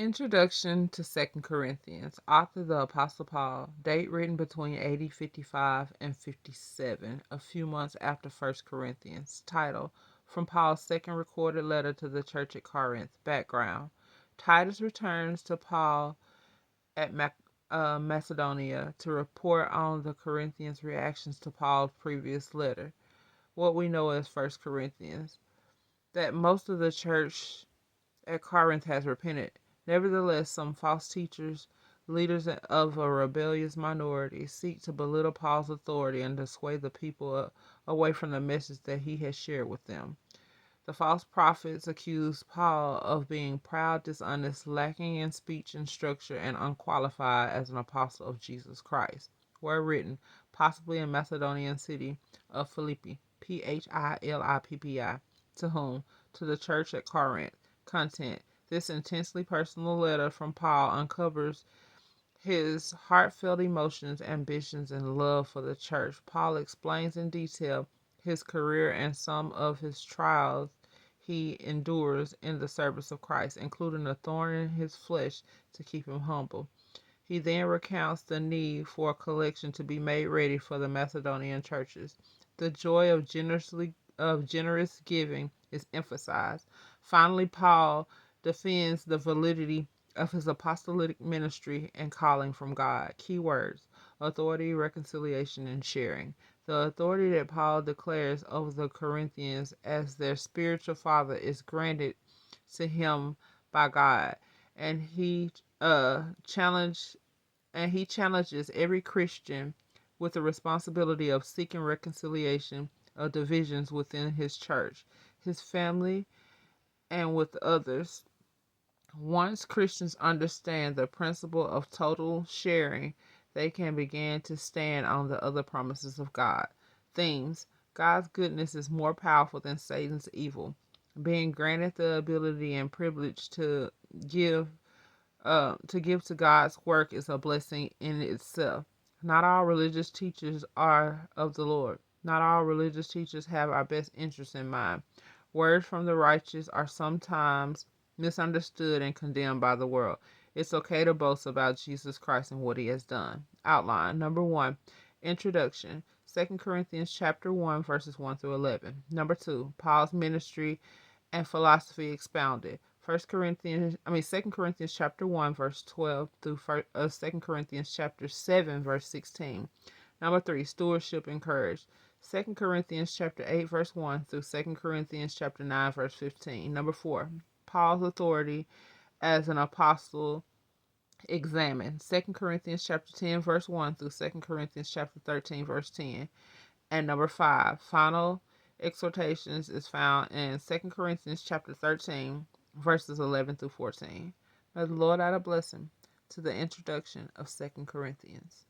Introduction to Second Corinthians. Author the Apostle Paul. Date written between AD 55 and 57, a few months after First Corinthians. Title: From Paul's second recorded letter to the church at Corinth. Background: Titus returns to Paul at Macedonia to report on the Corinthians' reactions to Paul's previous letter, what we know as First Corinthians, that most of the church at Corinth has repented. Nevertheless, some false teachers, leaders of a rebellious minority, seek to belittle Paul's authority and dissuade the people away from the message that he has shared with them. The false prophets accuse Paul of being proud, dishonest, lacking in speech and structure, and unqualified as an apostle of Jesus Christ. Were written, possibly in Macedonian city of Philippi, Philippi, to whom? To the church at Corinth. Content: This intensely personal letter from Paul uncovers his heartfelt emotions, ambitions, and love for the church. Paul explains in detail his career and some of his trials he endures in the service of Christ, including a thorn in his flesh to keep him humble. He then recounts the need for a collection to be made ready for the Macedonian churches. The joy of generous giving is emphasized. Finally, Paul defends the validity of his apostolic ministry and calling from God. Key words: authority, reconciliation, and sharing. The authority that Paul declares over the Corinthians as their spiritual father is granted to him by God, and challenge he challenges every Christian with the responsibility of seeking reconciliation of divisions within his church, his family, and with others. Once Christians understand the principle of total sharing, they can begin to stand on the other promises of God. Themes: God's goodness is more powerful than Satan's evil. Being granted the ability and privilege give to God's work is a blessing in itself. Not all religious teachers are of the Lord. Not all religious teachers have our best interests in mind. Words from the righteous are sometimes misunderstood and condemned by the world. It's okay to boast about Jesus Christ and what he has done. Outline. Number 1, Introduction. 2 Corinthians chapter 1 verses 1 through 11. Number 2, Paul's ministry and philosophy expounded. Second Corinthians chapter 1 verse 12 through 2 Corinthians chapter 7 verse 16. Number 3, stewardship encouraged. 2 Corinthians chapter 8 verse 1 through 2 Corinthians chapter 9 verse 15. Number 4, Paul's authority as an apostle examined. 2 Corinthians chapter 10 verse 1 through 2 Corinthians chapter 13 verse 10. And number 5, final exhortations is found in 2 Corinthians chapter 13 verses 11 through 14. May the Lord add a blessing to the introduction of 2 Corinthians.